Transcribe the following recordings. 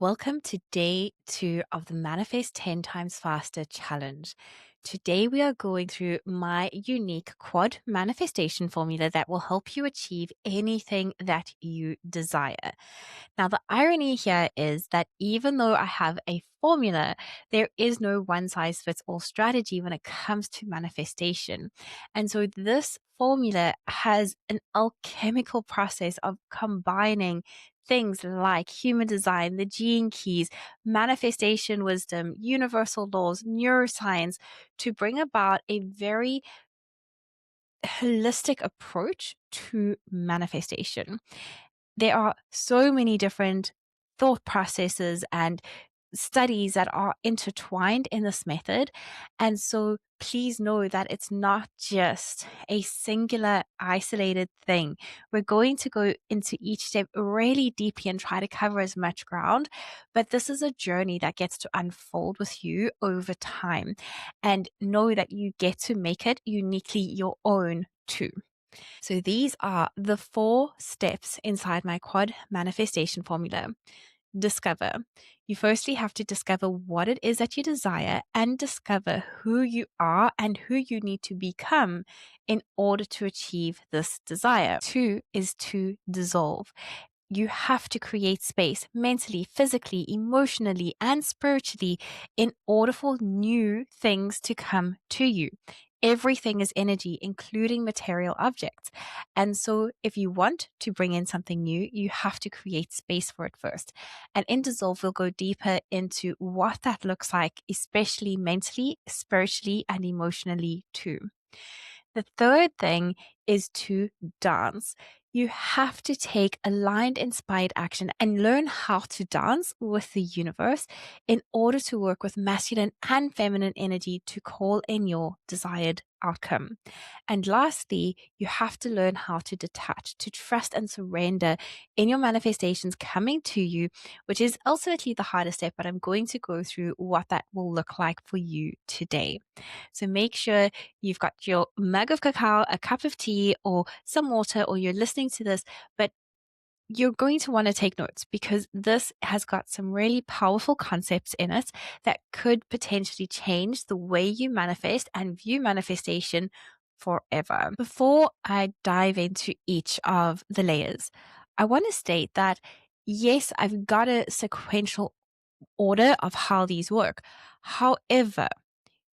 Welcome to day 2 of the Manifest 10 Times Faster challenge. Today, we are going through my unique QuaD manifestation formula that will help you achieve anything that you desire. Now, the irony here is that even though I have a formula, there is no one size fits all strategy when it comes to manifestation. And so, this formula has an alchemical process of combining things like human design, the gene keys, manifestation wisdom, universal laws, neuroscience to bring about a very holistic approach to manifestation. There are so many different thought processes and studies that are intertwined in this method. And so please know that it's not just a singular isolated thing. We're going to go into each step really deeply and try to cover as much ground. But this is a journey that gets to unfold with you over time. And know that you get to make it uniquely your own too. So these are the 4 steps inside my QuaD manifestation formula. Discover. You firstly have to discover what it is that you desire and discover who you are and who you need to become in order to achieve this desire. 2 is to dissolve. You have to create space mentally, physically, emotionally, and spiritually in order for new things to come to you. Everything is energy, including material objects. And so, if you want to bring in something new, you have to create space for it first. And in Dissolve, we'll go deeper into what that looks like, especially mentally, spiritually, and emotionally too. The third thing is to dance. You have to take aligned, inspired action and learn how to dance with the universe in order to work with masculine and feminine energy to call in your desired outcome. And lastly, you have to learn how to detach, to trust and surrender in your manifestations coming to you, which is ultimately the hardest step, but I'm going to go through what that will look like for you today. So make sure you've got your mug of cacao, a cup of tea, or some water, or you're listening to this, but you're going to want to take notes because this has got some really powerful concepts in it that could potentially change the way you manifest and view manifestation forever. Before I dive into each of the layers, I want to state that yes, I've got a sequential order of how these work. However,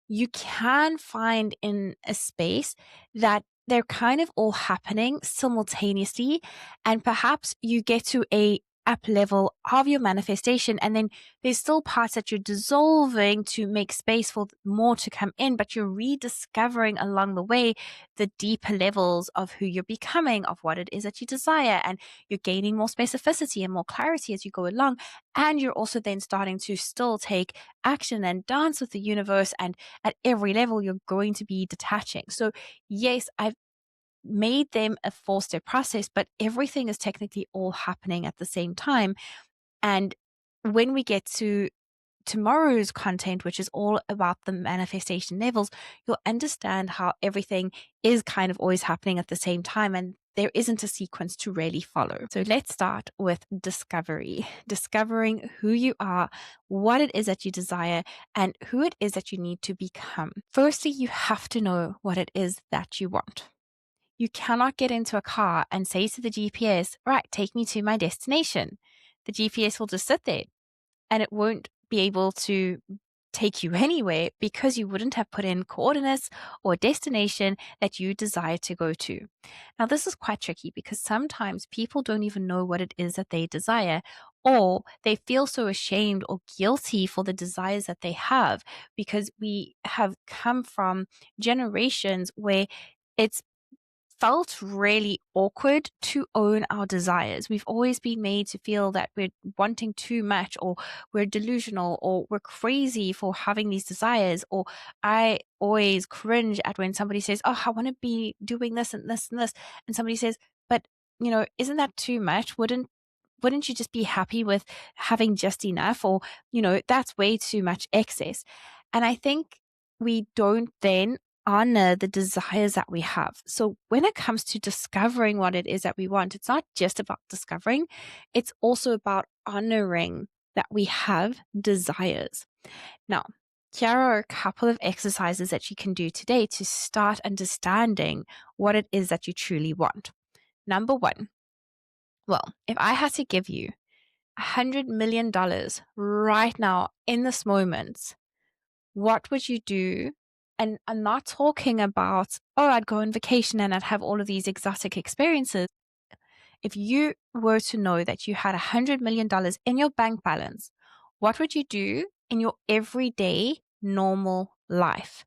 you can find in a space that they're kind of all happening simultaneously, and perhaps you get to a up level of your manifestation, and then there's still parts that you're dissolving to make space for more to come in, but you're rediscovering along the way the deeper levels of who you're becoming, of what it is that you desire, and you're gaining more specificity and more clarity as you go along. And you're also then starting to still take action and dance with the universe, and at every level you're going to be detaching. So yes, I've made them a 4-step process, but everything is technically all happening at the same time. And when we get to tomorrow's content, which is all about the manifestation levels, you'll understand how everything is kind of always happening at the same time, and there isn't a sequence to really follow. So let's start with discovery. Discovering who you are, what it is that you desire, and who it is that you need to become. Firstly, you have to know what it is that you want. You cannot get into a car and say to the GPS, right, take me to my destination. The GPS will just sit there and it won't be able to take you anywhere because you wouldn't have put in coordinates or destination that you desire to go to. Now, this is quite tricky because sometimes people don't even know what it is that they desire, or they feel so ashamed or guilty for the desires that they have because we have come from generations where it's felt really awkward to own our desires. We've always been made to feel that we're wanting too much, or we're delusional, or we're crazy for having these desires. Or I always cringe at when somebody says, oh, I want to be doing this and this and this. And somebody says, but isn't that too much? Wouldn't you just be happy with having just enough? Or, that's way too much excess. And I think we don't then honor the desires that we have. So when it comes to discovering what it is that we want, it's not just about discovering, it's also about honoring that we have desires. Now, here are a couple of exercises that you can do today to start understanding what it is that you truly want. Number one, well, if I had to give you $100 million right now in this moment, what would you do? And I'm not talking about, oh, I'd go on vacation and I'd have all of these exotic experiences. If you were to know that you had $100 million in your bank balance, what would you do in your everyday normal life?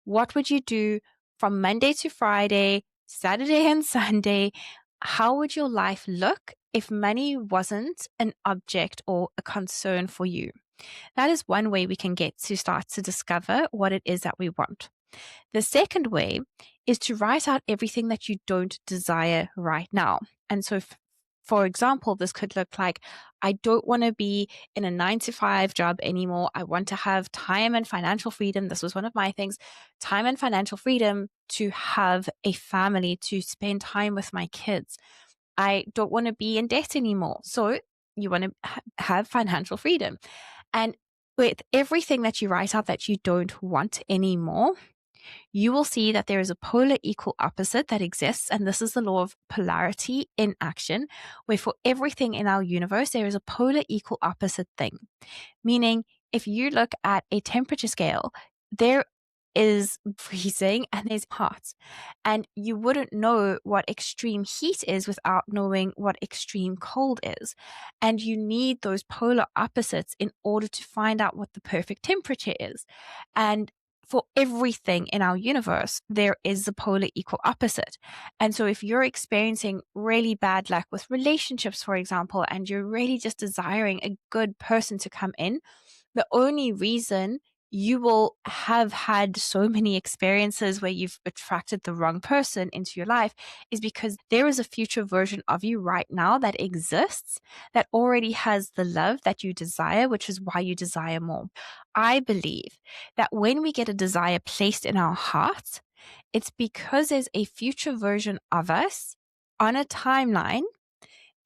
What would you do from Monday to Friday, Saturday and Sunday? How would your life look if money wasn't an object or a concern for you? That is one way we can get to start to discover what it is that we want. The second way is to write out everything that you don't desire right now. And so, for example, this could look like, I don't want to be in a 9-to-5 job anymore. I want to have time and financial freedom. This was one of my things, time and financial freedom to have a family, to spend time with my kids. I don't want to be in debt anymore. So you want to have financial freedom. And with everything that you write out that you don't want anymore, you will see that there is a polar equal opposite that exists. And this is the law of polarity in action, where for everything in our universe, there is a polar equal opposite thing. Meaning, if you look at a temperature scale, there is freezing and there's hot. And you wouldn't know what extreme heat is without knowing what extreme cold is. And you need those polar opposites in order to find out what the perfect temperature is. And for everything in our universe, there is a polar equal opposite. And so if you're experiencing really bad luck with relationships, for example, and you're really just desiring a good person to come in, the only reason you will have had so many experiences where you've attracted the wrong person into your life is because there is a future version of you right now that exists that already has the love that you desire, which is why you desire more. I believe that when we get a desire placed in our heart, it's because there's a future version of us on a timeline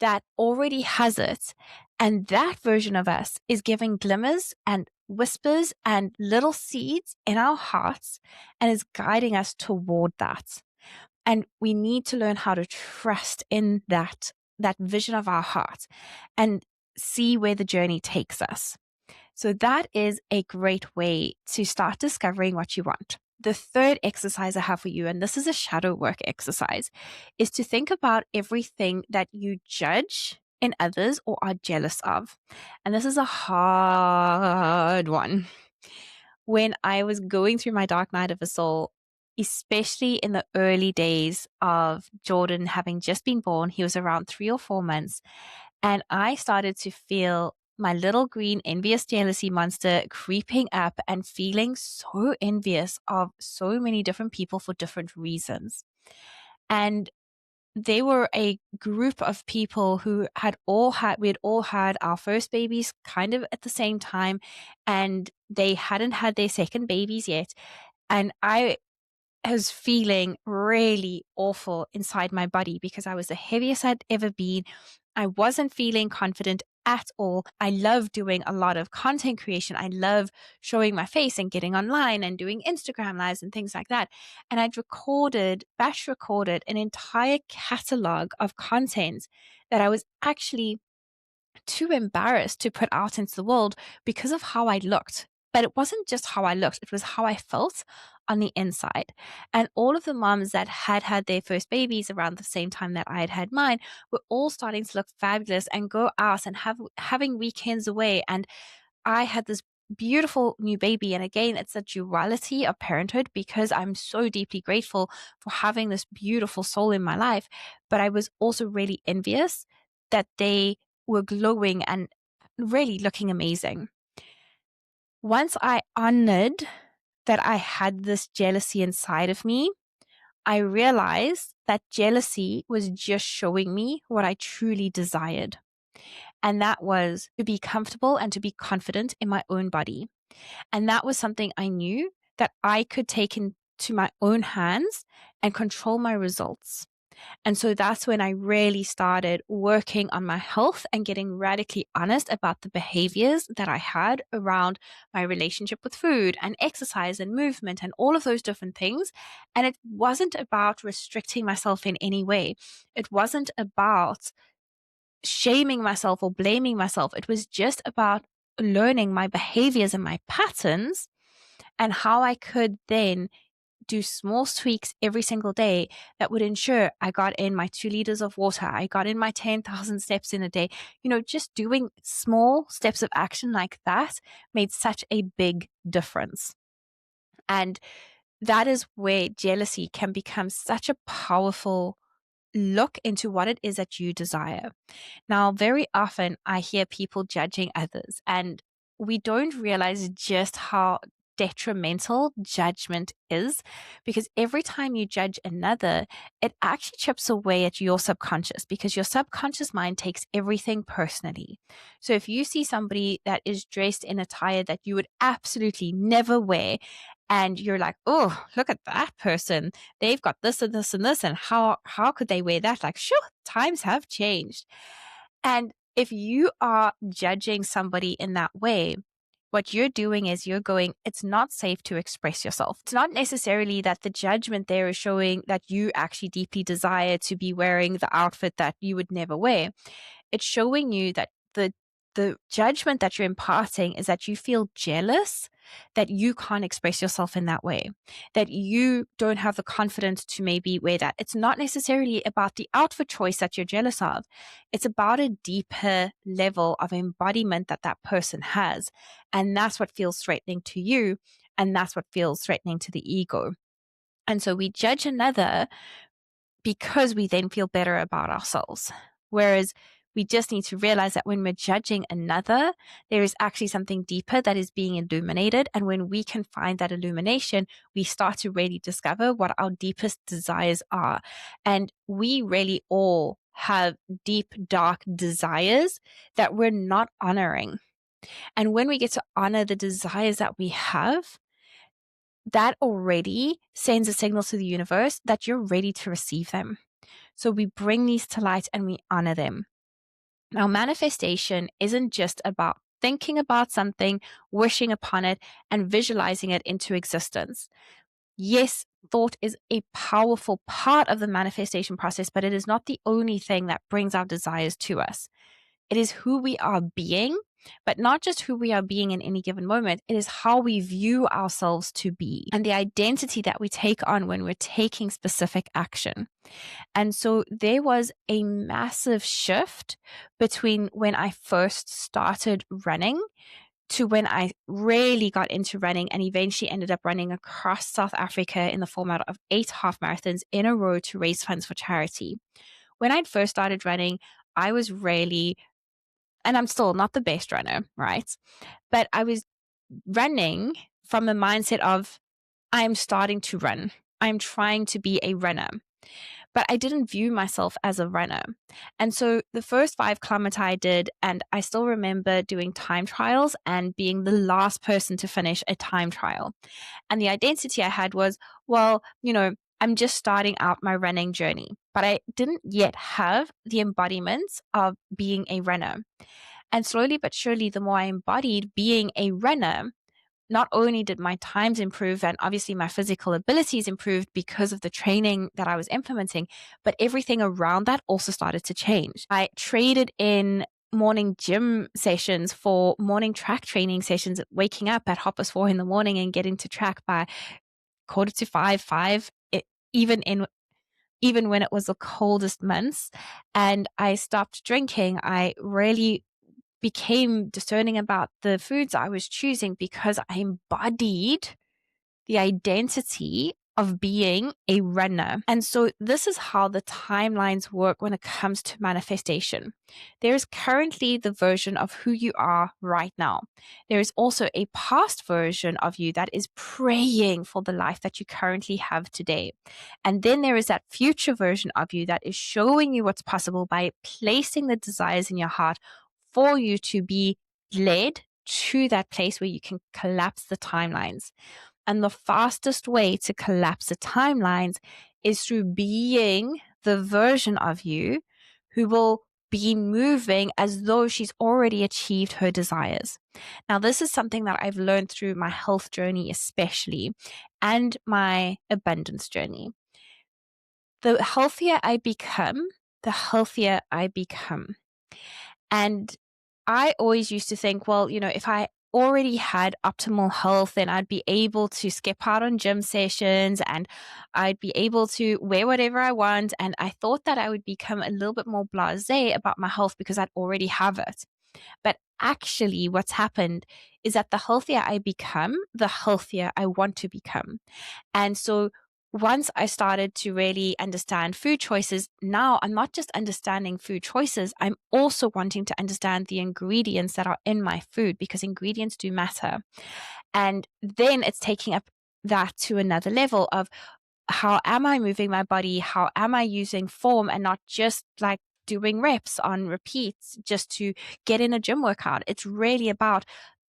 that already has it. And that version of us is giving glimmers and whispers and little seeds in our hearts and is guiding us toward that. And we need to learn how to trust in that vision of our heart and see where the journey takes us. So that is a great way to start discovering what you want. The third exercise I have for you, and this is a shadow work exercise, is to think about everything that you judge in others or are jealous of. And this is a hard one. When I was going through my dark night of the soul, especially in the early days of Jordan having just been born, he was around 3 or 4 months, and I started to feel my little green envious jealousy monster creeping up and feeling so envious of so many different people for different reasons. And they were a group of people who we had all had our first babies kind of at the same time, and they hadn't had their second babies yet. And I was feeling really awful inside my body because I was the heaviest I'd ever been. I wasn't feeling confident at all. I love doing a lot of content creation. I love showing my face and getting online and doing Instagram lives and things like that. And I'd batch recorded an entire catalog of content that I was actually too embarrassed to put out into the world because of how I looked. But it wasn't just how I looked, it was how I felt on the inside. And all of the moms that had had their first babies around the same time that I had had mine were all starting to look fabulous and go out and having weekends away. And I had this beautiful new baby. And again, it's a duality of parenthood because I'm so deeply grateful for having this beautiful soul in my life. But I was also really envious that they were glowing and really looking amazing. Once I honored that I had this jealousy inside of me, I realized that jealousy was just showing me what I truly desired. And that was to be comfortable and to be confident in my own body. And that was something I knew that I could take into my own hands and control my results. And so that's when I really started working on my health and getting radically honest about the behaviors that I had around my relationship with food and exercise and movement and all of those different things. And it wasn't about restricting myself in any way. It wasn't about shaming myself or blaming myself. It was just about learning my behaviors and my patterns and how I could then do small tweaks every single day that would ensure I got in my 2 liters of water. I got in my 10,000 steps in a day. Just doing small steps of action like that made such a big difference. And that is where jealousy can become such a powerful look into what it is that you desire. Now, very often I hear people judging others, and we don't realize just how detrimental judgment is, because every time you judge another, it actually chips away at your subconscious, because your subconscious mind takes everything personally. So if you see somebody that is dressed in attire that you would absolutely never wear, and you're like, oh, look at that person, they've got this and this and this, and how could they wear that? Like, sure, times have changed. And if you are judging somebody in that way, what you're doing is you're going, it's not safe to express yourself. It's not necessarily that the judgment there is showing that you actually deeply desire to be wearing the outfit that you would never wear. It's showing you that the judgment that you're imparting is that you feel jealous that you can't express yourself in that way, that you don't have the confidence to maybe wear that. It's not necessarily about the outfit choice that you're jealous of. It's about a deeper level of embodiment that that person has. And that's what feels threatening to you. And that's what feels threatening to the ego. And so we judge another because we then feel better about ourselves. Whereas we just need to realize that when we're judging another, there is actually something deeper that is being illuminated. And when we can find that illumination, we start to really discover what our deepest desires are. And we really all have deep, dark desires that we're not honoring. And when we get to honor the desires that we have, that already sends a signal to the universe that you're ready to receive them. So we bring these to light and we honor them. Now, manifestation isn't just about thinking about something, wishing upon it, and visualizing it into existence. Yes, thought is a powerful part of the manifestation process, but it is not the only thing that brings our desires to us. It is who we are being, but not just who we are being in any given moment. It is how we view ourselves to be and the identity that we take on when we're taking specific action. And so there was a massive shift between when I first started running to when I really got into running and eventually ended up running across South Africa in the format of 8 half marathons in a row to raise funds for charity. When I'd first started running, I was really, and I'm still not the best runner, right? But I was running from a mindset of, I'm starting to run. I'm trying to be a runner. But I didn't view myself as a runner. And so the first 5 kilometers I did, and I still remember doing time trials and being the last person to finish a time trial. And the identity I had was, well, I'm just starting out my running journey, but I didn't yet have the embodiments of being a runner. And slowly but surely, the more I embodied being a runner, not only did my times improve and obviously my physical abilities improved because of the training that I was implementing, but everything around that also started to change. I traded in morning gym sessions for morning track training sessions, waking up at 4:30 in the morning and getting to track by 4:45, 5, even when it was the coldest months. And I stopped drinking. I really became discerning about the foods I was choosing because I embodied the identity of being a runner. And so this is how the timelines work when it comes to manifestation. There is currently the version of who you are right now. There is also a past version of you that is praying for the life that you currently have today. And then there is that future version of you that is showing you what's possible by placing the desires in your heart for you to be led to that place where you can collapse the timelines. And the fastest way to collapse the timelines is through being the version of you who will be moving as though she's already achieved her desires. Now, this is something that I've learned through my health journey, especially, and my abundance journey. The healthier I become, the healthier I become. And I always used to think, well, if I already had optimal health, then I'd be able to skip out on gym sessions and I'd be able to wear whatever I want. And I thought that I would become a little bit more blasé about my health because I'd already have it. But actually, what's happened is that the healthier I become, the healthier I want to become. And so once I started to really understand food choices, now I'm not just understanding food choices, I'm also wanting to understand the ingredients that are in my food, because ingredients do matter. And then it's taking up that to another level of, how am I moving my body? How am I using form and not just like doing reps on repeats just to get in a gym workout? It's really about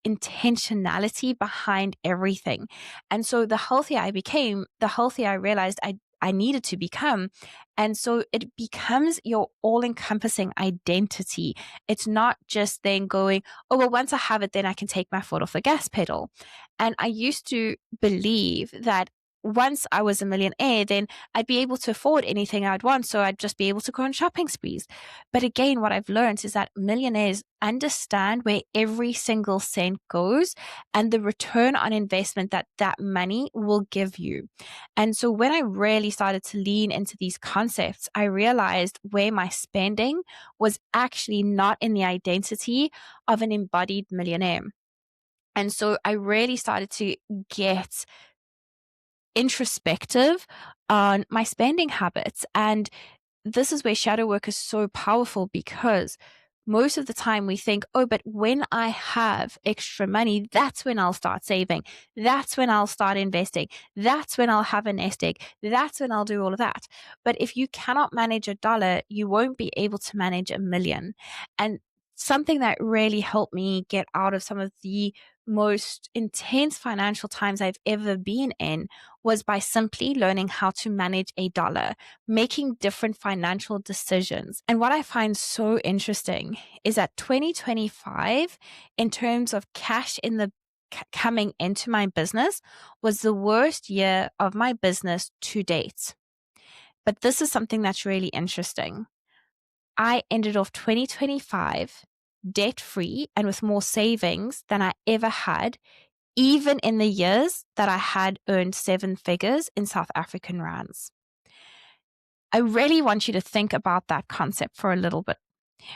intentionality behind everything. And so the healthier I became, the healthier I realized I needed to become. And so it becomes your all-encompassing identity. It's not just then going, oh, well, once I have it, then I can take my foot off the gas pedal. And I used to believe that once I was a millionaire, then I'd be able to afford anything I'd want. So I'd just be able to go on shopping sprees. But again, what I've learned is that millionaires understand where every single cent goes and the return on investment that that money will give you. And so when I really started to lean into these concepts, I realized where my spending was actually not in the identity of an embodied millionaire. And so I really started to get introspective on my spending habits. And this is where shadow work is so powerful, because most of the time we think, oh, but when I have extra money, that's when I'll start saving. That's when I'll start investing. That's when I'll have a nest egg. That's when I'll do all of that. But if you cannot manage $1, you won't be able to manage $1 million. And something that really helped me get out of some of the most intense financial times I've ever been in was by simply learning how to manage $1, making different financial decisions. And what I find so interesting is that 2025, in terms of cash in the coming into my business, was the worst year of my business to date. But this is something that's really interesting. I ended off 2025 debt-free and with more savings than I ever had, even in the years that I had earned 7 figures in South African rands. I really want you to think about that concept for a little bit,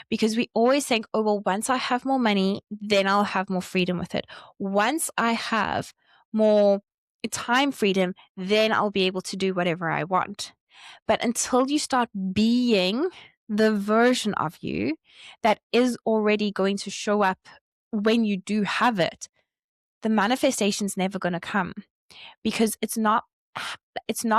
because we always think, oh, well, once I have more money, then I'll have more freedom with it. Once I have more time freedom, then I'll be able to do whatever I want. But until you start being the version of you that is already going to show up when you do have it, the manifestation's never going to come, because it's not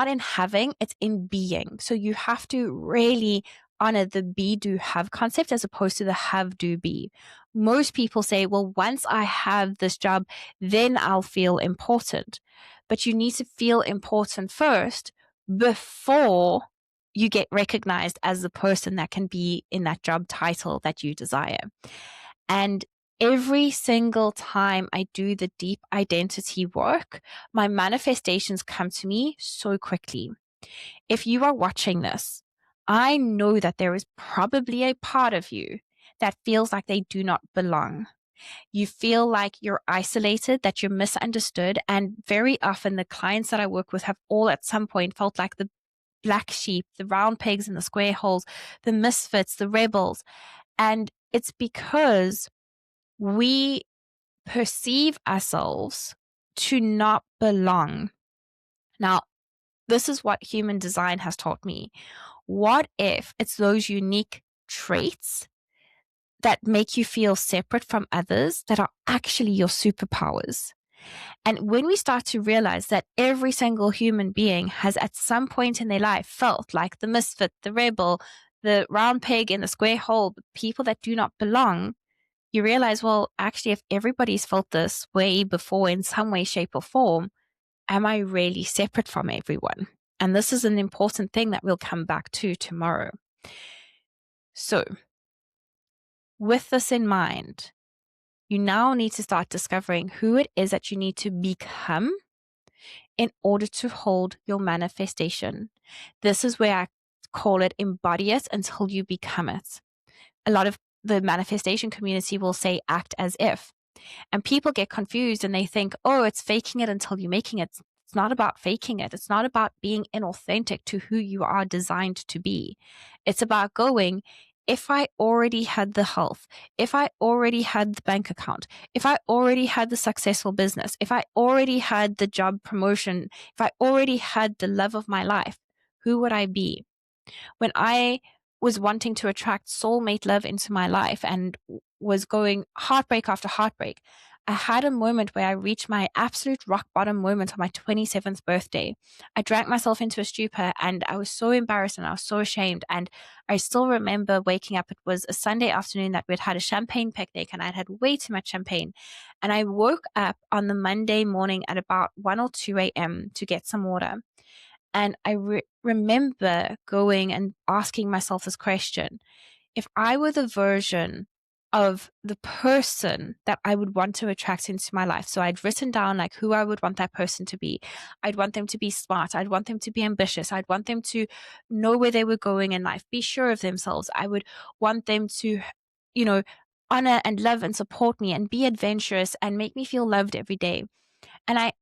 in having, it's in being. So you have to really honor the be, do, have concept as opposed to the have, do, be. Most people say, well, once I have this job, then I'll feel important. But you need to feel important first before you get recognized as the person that can be in that job title that you desire. And every single time I do the deep identity work, my manifestations come to me so quickly. If you are watching this, I know that there is probably a part of you that feels like they do not belong. You feel like you're isolated, that you're misunderstood. And very often the clients that I work with have all at some point felt like the black sheep, the round pegs in the square holes, the misfits, the rebels. And it's because we perceive ourselves to not belong. Now, this is what human design has taught me. What if it's those unique traits that make you feel separate from others that are actually your superpowers? And when we start to realize that every single human being has at some point in their life felt like the misfit, the rebel, the round peg in the square hole, the people that do not belong, you realize, well, actually, if everybody's felt this way before in some way, shape, or form, am I really separate from everyone? And this is an important thing that we'll come back to tomorrow. So, with this in mind, you now need to start discovering who it is that you need to become in order to hold your manifestation. This is where I call it embody it until you become it. A lot of the manifestation community will say act as if. And people get confused and they think, oh, it's faking it until you're making it. It's not about faking it. It's not about being inauthentic to who you are designed to be. It's about going, if I already had the health, if I already had the bank account, if I already had the successful business, if I already had the job promotion, if I already had the love of my life, who would I be? When I was wanting to attract soulmate love into my life and was going heartbreak after heartbreak, I had a moment where I reached my absolute rock bottom moment on my 27th birthday. I drank myself into a stupor and I was so embarrassed and I was so ashamed. And I still remember waking up. It was a Sunday afternoon that we'd had a champagne picnic and I'd had way too much champagne. And I woke up on the Monday morning at about 1 or 2 a.m. to get some water. And I remember going and asking myself this question. If I were the version of the person that I would want to attract into my life, so I'd written down like who I would want that person to be. I'd want them to be smart. I'd want them to be ambitious. I'd want them to know where they were going in life, be sure of themselves. I would want them to, honor and love and support me and be adventurous and make me feel loved every day. And I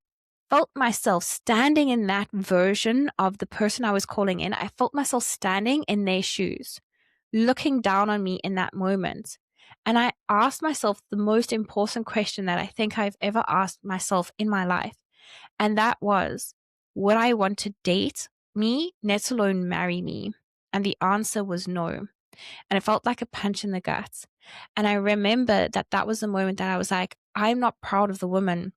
felt myself standing in that version of the person I was calling in. I felt myself standing in their shoes, looking down on me in that moment. And I asked myself the most important question that I think I've ever asked myself in my life. And that was, would I want to date me, let alone marry me? And the answer was no. And it felt like a punch in the gut. And I remember that was the moment that I was like, I'm not proud of the woman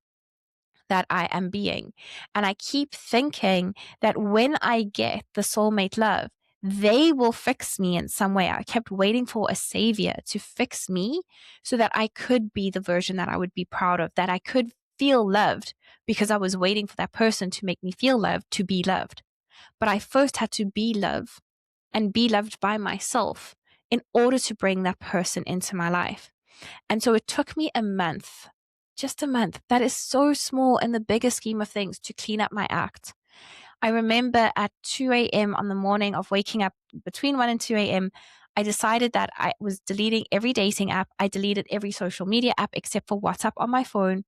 that I am being. And I keep thinking that when I get the soulmate love, they will fix me in some way. I kept waiting for a savior to fix me so that I could be the version that I would be proud of, that I could feel loved, because I was waiting for that person to make me feel loved to be loved. But I first had to be loved and be loved by myself in order to bring that person into my life. And so it took me a month, just a month. That is so small in the bigger scheme of things, to clean up my act. I remember at 2 a.m. on the morning of waking up, between 1 and 2 a.m., I decided that I was deleting every dating app. I deleted every social media app except for WhatsApp on my phone.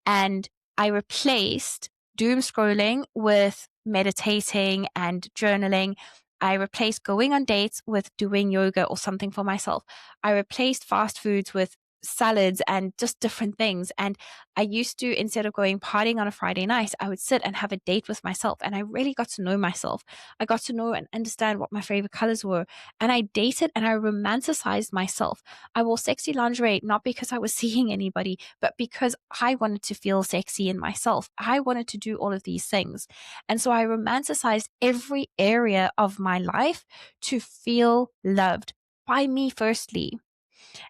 And I replaced doom scrolling with meditating and journaling. I replaced going on dates with doing yoga or something for myself. I replaced fast foods with salads and just different things. And I used to, instead of going partying on a Friday night, I would sit and have a date with myself. And I really got to know myself. I got to know and understand what my favorite colors were. And I dated and I romanticized myself. I wore sexy lingerie, not because I was seeing anybody, but because I wanted to feel sexy in myself. I wanted to do all of these things. And so I romanticized every area of my life to feel loved by me firstly.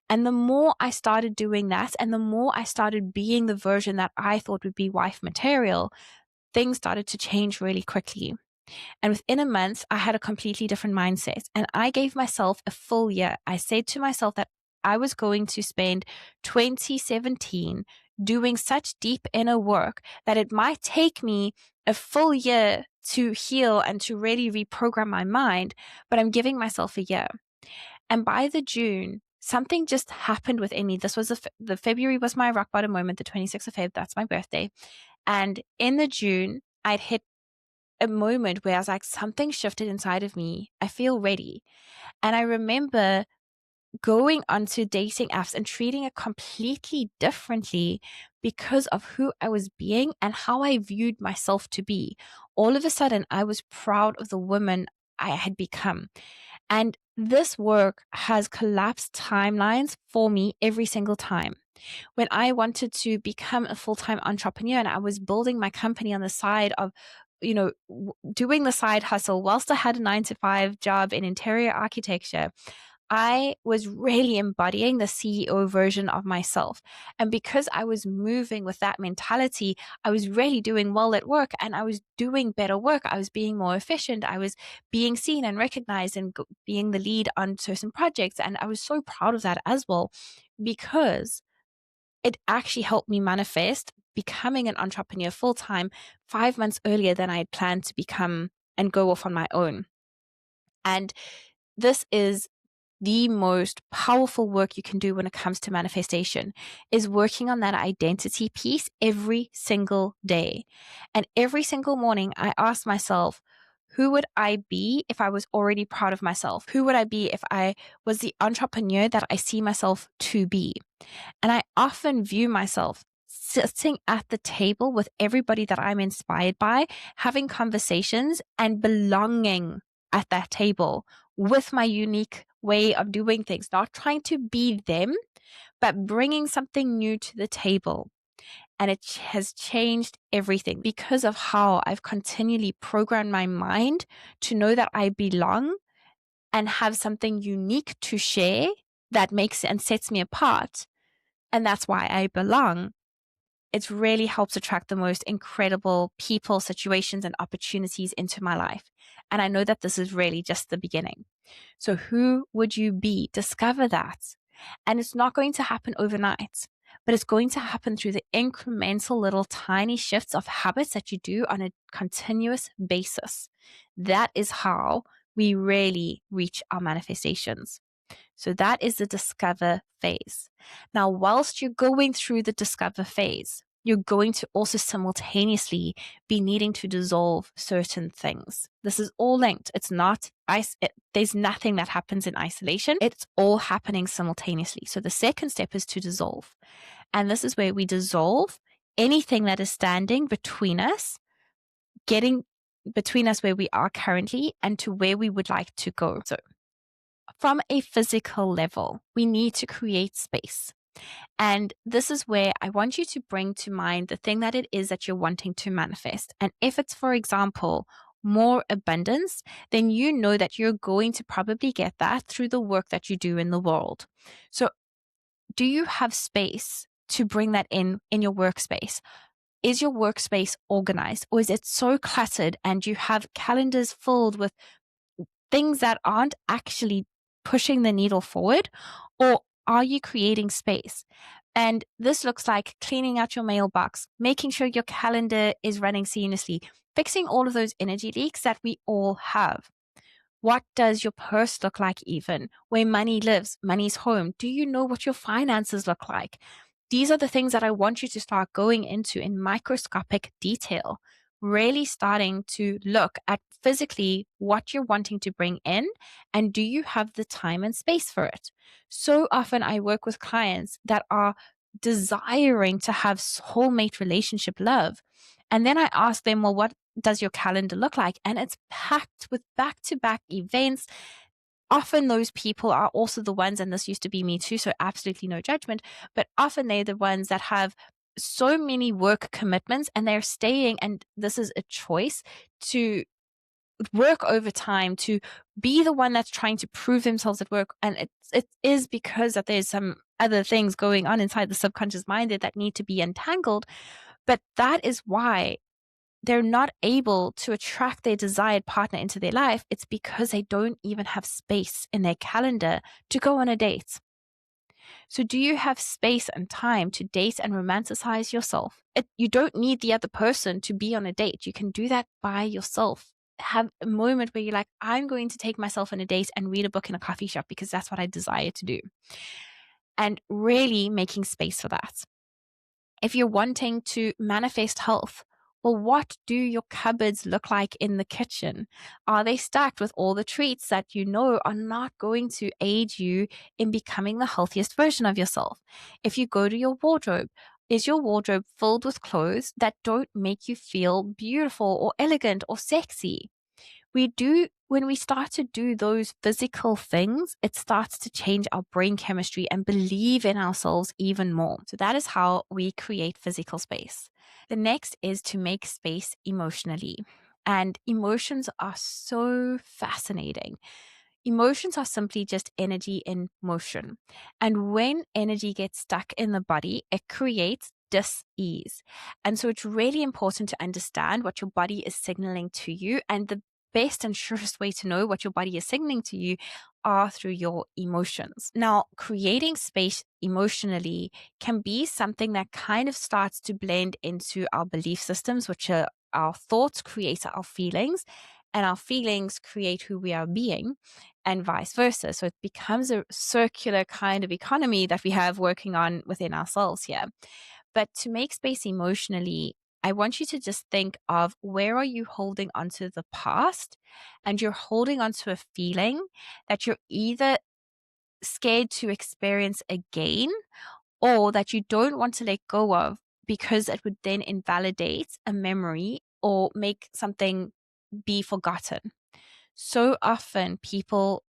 And the more I started doing that, and the more I started being the version that I thought would be wife material, things started to change really quickly. And within a month, I had a completely different mindset. And I gave myself a full year. I said to myself that I was going to spend 2017 doing such deep inner work that it might take me a full year to heal and to really reprogram my mind, but I'm giving myself a year. And by the June, something just happened within me. This was the February was my rock bottom moment, the 26th of Feb, that's my birthday. And in the June, I'd hit a moment where I was like, something shifted inside of me. I feel ready. And I remember going onto dating apps and treating it completely differently because of who I was being and how I viewed myself to be. All of a sudden, I was proud of the woman I had become. And this work has collapsed timelines for me every single time. When I wanted to become a full-time entrepreneur and I was building my company on the side of, doing the side hustle whilst I had a 9-to-5 job in interior architecture, I was really embodying the CEO version of myself. And because I was moving with that mentality, I was really doing well at work and I was doing better work. I was being more efficient. I was being seen and recognized and being the lead on certain projects. And I was so proud of that as well, because it actually helped me manifest becoming an entrepreneur full time 5 months earlier than I had planned to become and go off on my own. And this is the most powerful work you can do when it comes to manifestation, is working on that identity piece every single day. And every single morning, I ask myself, who would I be if I was already proud of myself? Who would I be if I was the entrepreneur that I see myself to be? And I often view myself sitting at the table with everybody that I'm inspired by, having conversations and belonging at that table with my unique way of doing things, not trying to be them, but bringing something new to the table. And it has changed everything because of how I've continually programmed my mind to know that I belong and have something unique to share that makes and sets me apart. And that's why I belong. It really helps attract the most incredible people, situations, and opportunities into my life. And I know that this is really just the beginning. So who would you be? Discover that. And it's not going to happen overnight, but it's going to happen through the incremental little tiny shifts of habits that you do on a continuous basis. That is how we really reach our manifestations. So that is the discover phase. Now, whilst you're going through the discover phase, you're going to also simultaneously be needing to dissolve certain things. This is all linked. It's not, there's nothing that happens in isolation. It's all happening simultaneously. So the second step is to dissolve. And this is where we dissolve anything that is standing between us, getting between us where we are currently and to where we would like to go. So from a physical level, we need to create space. And this is where I want you to bring to mind the thing that it is that you're wanting to manifest. And if it's, for example, more abundance, then you know that you're going to probably get that through the work that you do in the world. So do you have space to bring that in your workspace? Is your workspace organized, or is it so cluttered and you have calendars filled with things that aren't actually pushing the needle forward? Or are you creating space? And this looks like cleaning out your mailbox, making sure your calendar is running seamlessly, fixing all of those energy leaks that we all have. What does your purse look like, even where money lives? Money's home. Do you know what your finances look like? These are the things that I want you to start going into in microscopic detail, really starting to look at physically what you're wanting to bring in, and do you have the time and space for it? So often I work with clients that are desiring to have soulmate relationship love. And then I ask them, well, what does your calendar look like? And it's packed with back to back events. Often those people are also the ones, and this used to be me too, so absolutely no judgment, but often they're the ones that have so many work commitments and they're staying, and this is a choice to work overtime, to be the one that's trying to prove themselves at work. And it is because that there's some other things going on inside the subconscious mind that need to be untangled. But that is why they're not able to attract their desired partner into their life. It's because they don't even have space in their calendar to go on a date. So do you have space and time to date and romanticize yourself? You don't need the other person to be on a date. You can do that by yourself. Have a moment where you're like, I'm going to take myself on a date and read a book in a coffee shop because that's what I desire to do. And really making space for that. If you're wanting to manifest health, well, what do your cupboards look like in the kitchen? Are they stacked with all the treats that you know are not going to aid you in becoming the healthiest version of yourself? If you go to your wardrobe, is your wardrobe filled with clothes that don't make you feel beautiful or elegant or sexy? When we start to do those physical things, it starts to change our brain chemistry and believe in ourselves even more. So that is how we create physical space. The next is to make space emotionally. And emotions are so fascinating. Emotions are simply just energy in motion. And when energy gets stuck in the body, it creates dis-ease. And so it's really important to understand what your body is signaling to you. And the best and surest way to know what your body is signaling to you are through your emotions. Now, creating space emotionally can be something that kind of starts to blend into our belief systems, which are our thoughts create our feelings, and our feelings create who we are being, and vice versa. So it becomes a circular kind of economy that we have working on within ourselves here. But to make space emotionally, I want you to just think of, where are you holding onto the past, and you're holding onto a feeling that you're either scared to experience again, or that you don't want to let go of because it would then invalidate a memory or make something be forgotten. So often, people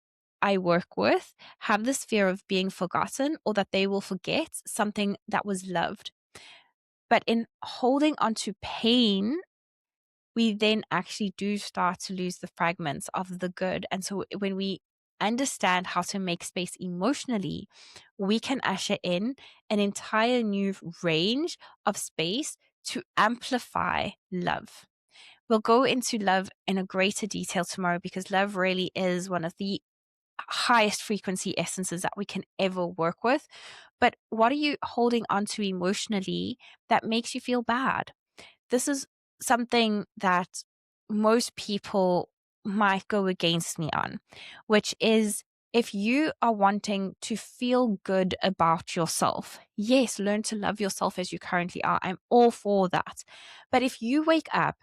I work with have this fear of being forgotten, or that they will forget something that was loved. But in holding on to pain, we then actually do start to lose the fragments of the good. And so when we understand how to make space emotionally, we can usher in an entire new range of space to amplify love. We'll go into love in a greater detail tomorrow, because love really is one of the highest frequency essences that we can ever work with. But what are you holding on to emotionally that makes you feel bad? This is something that most people might go against me on, which is, if you are wanting to feel good about yourself, yes, learn to love yourself as you currently are. I'm all for that. But if you wake up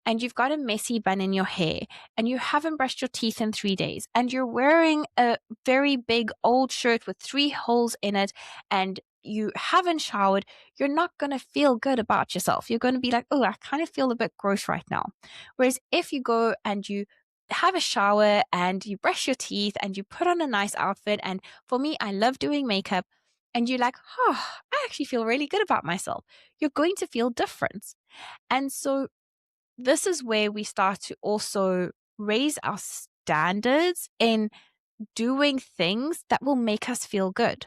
and you've got a messy bun in your hair, and you haven't brushed your teeth in 3 days, and you're wearing a very big old shirt with 3 holes in it, and you haven't showered, you're not going to feel good about yourself. You're going to be like, oh, I kind of feel a bit gross right now. Whereas if you go and you have a shower and you brush your teeth and you put on a nice outfit, and for me, I love doing makeup, and you're like, oh, I actually feel really good about myself, you're going to feel different. And so this is where we start to also raise our standards in doing things that will make us feel good.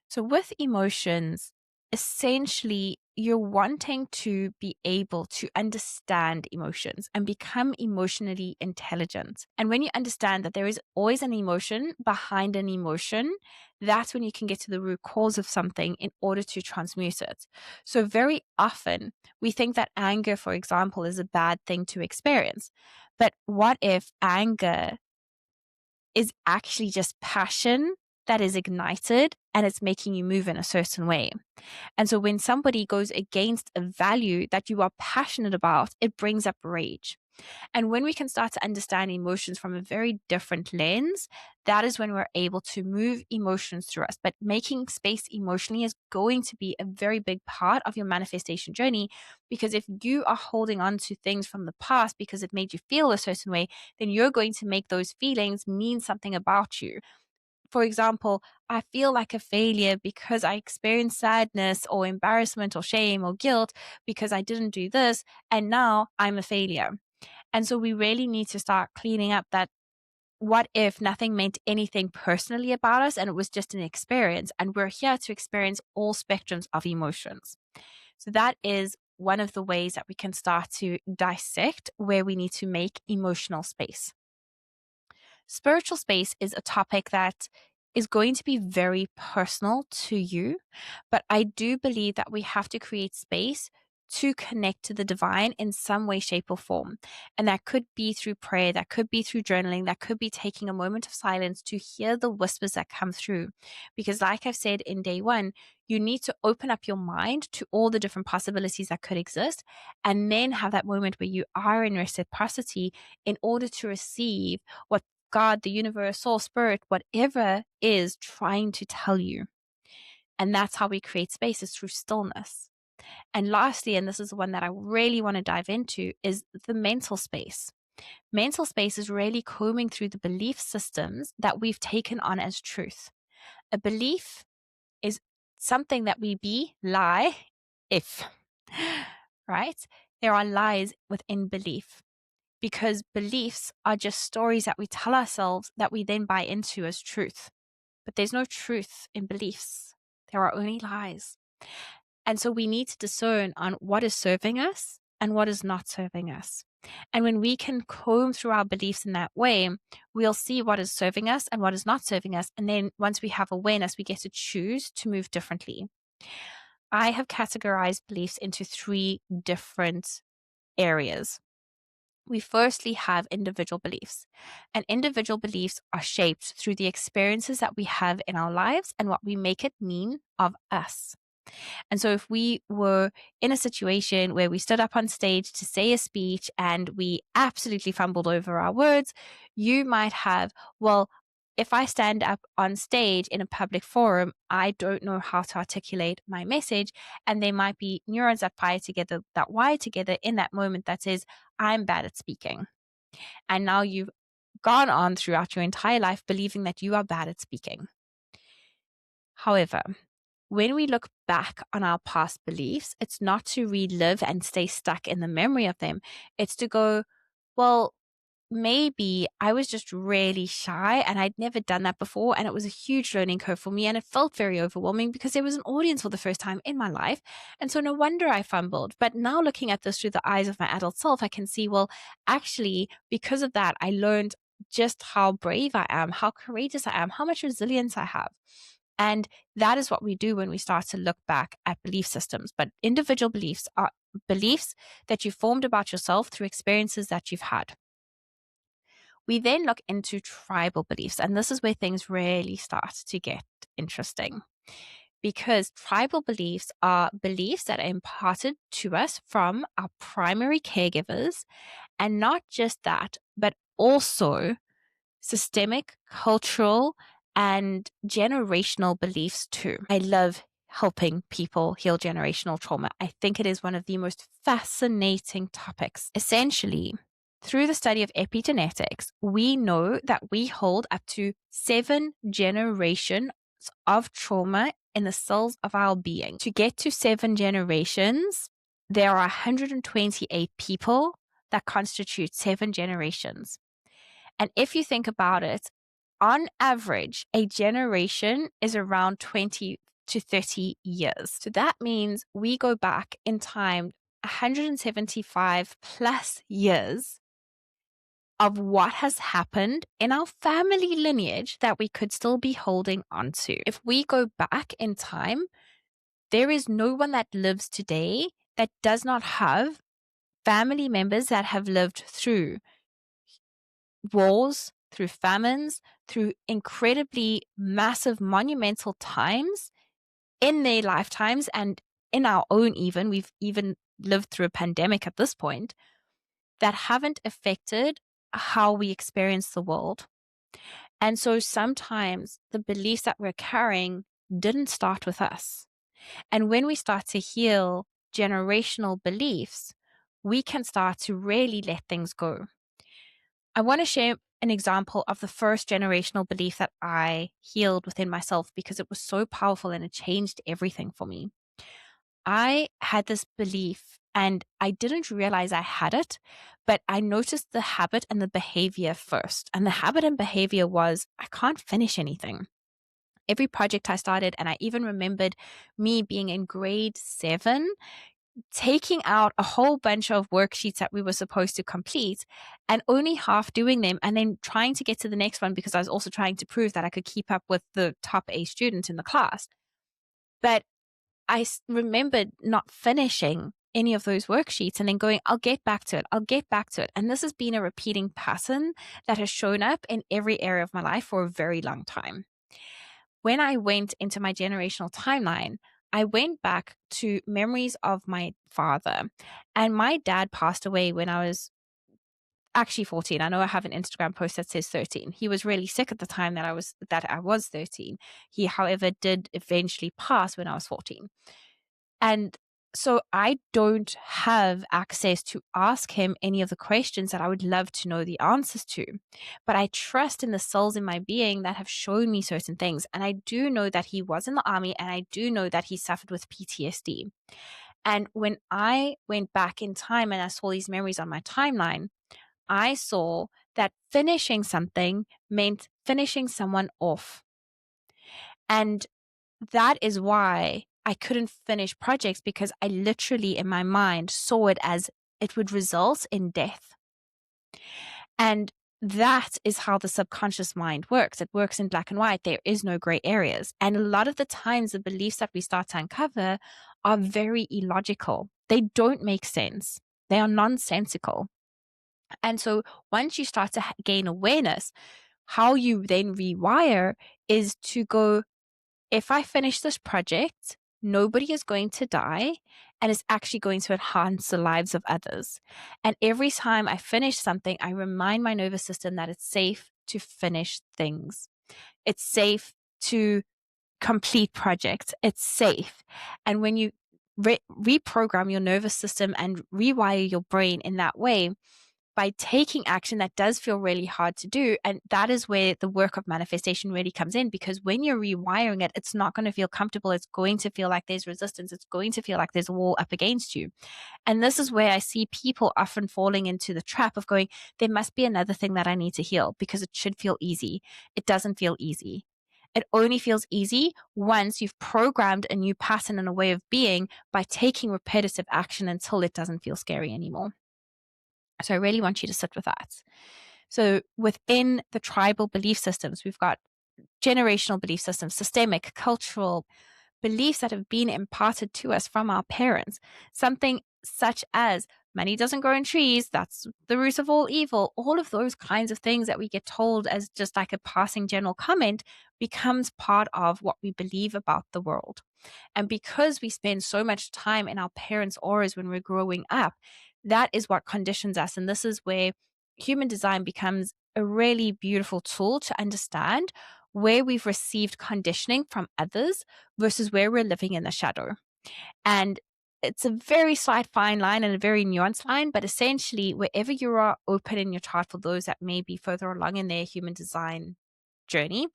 So, with emotions, essentially, you're wanting to be able to understand emotions and become emotionally intelligent. And when you understand that there is always an emotion behind an emotion, that's when you can get to the root cause of something in order to transmute it. So, very often, we think that anger, for example, is a bad thing to experience. But what if anger is actually just passion that is ignited, and it's making you move in a certain way? And so when somebody goes against a value that you are passionate about, it brings up rage. And when we can start to understand emotions from a very different lens, that is when we're able to move emotions through us. But making space emotionally is going to be a very big part of your manifestation journey, because if you are holding on to things from the past because it made you feel a certain way, then you're going to make those feelings mean something about you. For example, I feel like a failure because I experienced sadness or embarrassment or shame or guilt because I didn't do this, and now I'm a failure. And so we really need to start cleaning up that. What if nothing meant anything personally about us, and it was just an experience, and we're here to experience all spectrums of emotions? So that is one of the ways that we can start to dissect where we need to make emotional space. Spiritual space is a topic that is going to be very personal to you, but I do believe that we have to create space to connect to the divine in some way, shape, or form. And that could be through prayer, that could be through journaling, that could be taking a moment of silence to hear the whispers that come through. Because, like I've said in day one, you need to open up your mind to all the different possibilities that could exist, and then have that moment where you are in reciprocity in order to receive what God, the universe, soul, spirit, whatever is trying to tell you. And that's how we create spaces, through stillness. And lastly, and this is the one that I really want to dive into, is the mental space. Mental space is really combing through the belief systems that we've taken on as truth. A belief is something that we if, right? There are lies within belief. because beliefs are just stories that we tell ourselves that we then buy into as truth. But there's no truth in beliefs. There are only lies. And so we need to discern on what is serving us and what is not serving us. And when we can comb through our beliefs in that way, we'll see what is serving us and what is not serving us. And then once we have awareness, we get to choose to move differently. I have categorized beliefs into 3 different areas. We firstly have individual beliefs, and individual beliefs are shaped through the experiences that we have in our lives and what we make it mean of us. And so if we were in a situation where we stood up on stage to say a speech and we absolutely fumbled over our words, you might have, well, if I stand up on stage in a public forum, I don't know how to articulate my message. And there might be neurons that wire together in that moment that says, I'm bad at speaking. And now you've gone on throughout your entire life believing that you are bad at speaking. However, when we look back on our past beliefs, it's not to relive and stay stuck in the memory of them. It's to go, well, maybe I was just really shy and I'd never done that before. And it was a huge learning curve for me. And it felt very overwhelming because there was an audience for the first time in my life. And so no wonder I fumbled. But now looking at this through the eyes of my adult self, I can see, well, actually, because of that, I learned just how brave I am, how courageous I am, how much resilience I have. And that is what we do when we start to look back at belief systems. But individual beliefs are beliefs that you formed about yourself through experiences that you've had. We then look into tribal beliefs, and this is where things really start to get interesting. Because tribal beliefs are beliefs that are imparted to us from our primary caregivers, and not just that, but also systemic, cultural, and generational beliefs too. I love helping people heal generational trauma. I think it is one of the most fascinating topics. Essentially, through the study of epigenetics, we know that we hold up to 7 generations of trauma in the cells of our being. To get to 7 generations, there are 128 people that constitute 7 generations. And if you think about it, on average, a generation is around 20 to 30 years. So that means we go back in time 175 plus years of what has happened in our family lineage that we could still be holding on to. If we go back in time, there is no one that lives today that does not have family members that have lived through wars, through famines, through incredibly massive monumental times in their lifetimes and in our own even. We've even lived through a pandemic at this point that haven't affected how we experience the world. And so sometimes the beliefs that we're carrying didn't start with us. And when we start to heal generational beliefs, we can start to really let things go. I want to share an example of the first generational belief that I healed within myself because it was so powerful and it changed everything for me. I had this belief and I didn't realize I had it, but I noticed the habit and the behavior first. And the habit and behavior was I can't finish anything. Every project I started, and I even remembered me being in grade 7, taking out a whole bunch of worksheets that we were supposed to complete and only half doing them, and then trying to get to the next one because I was also trying to prove that I could keep up with the top A student in the class. But I remembered not finishing any of those worksheets and then going, I'll get back to it. I'll get back to it. And this has been a repeating pattern that has shown up in every area of my life for a very long time. When I went into my generational timeline, I went back to memories of my father. And my dad passed away when I was actually 14. I know I have an Instagram post that says 13. He was really sick at the time that I was 13. He, however, did eventually pass when I was 14. And so I don't have access to ask him any of the questions that I would love to know the answers to. But I trust in the souls in my being that have shown me certain things. And I do know that he was in the army, and I do know that he suffered with PTSD. And when I went back in time and I saw these memories on my timeline, I saw that finishing something meant finishing someone off. And that is why I couldn't finish projects, because I literally in my mind saw it as it would result in death. And that is how the subconscious mind works. It works in black and white. There is no gray areas. And a lot of the times, the beliefs that we start to uncover are very illogical. They don't make sense. They are nonsensical. And so once you start to gain awareness, how you then rewire is to go, if I finish this project, nobody is going to die, and it's actually going to enhance the lives of others. And every time I finish something, I remind my nervous system that it's safe to finish things. It's safe to complete projects. It's safe. And when you reprogram your nervous system and rewire your brain in that way, by taking action that does feel really hard to do. And that is where the work of manifestation really comes in, because when you're rewiring it, it's not going to feel comfortable. It's going to feel like there's resistance. It's going to feel like there's a wall up against you. And this is where I see people often falling into the trap of going, there must be another thing that I need to heal because it should feel easy. It doesn't feel easy. It only feels easy once you've programmed a new pattern and a way of being by taking repetitive action until it doesn't feel scary anymore. So I really want you to sit with that. So within the tribal belief systems, we've got generational belief systems, systemic, cultural beliefs that have been imparted to us from our parents. Something such as money doesn't grow in trees, that's the root of all evil. All of those kinds of things that we get told as just like a passing general comment becomes part of what we believe about the world. And because we spend so much time in our parents' auras when we're growing up, that is what conditions us. And this is where human design becomes a really beautiful tool to understand where we've received conditioning from others versus where we're living in the shadow. And it's a very slight fine line and a very nuanced line, but essentially, wherever you are open in your chart, for those that may be further along in their human design journey,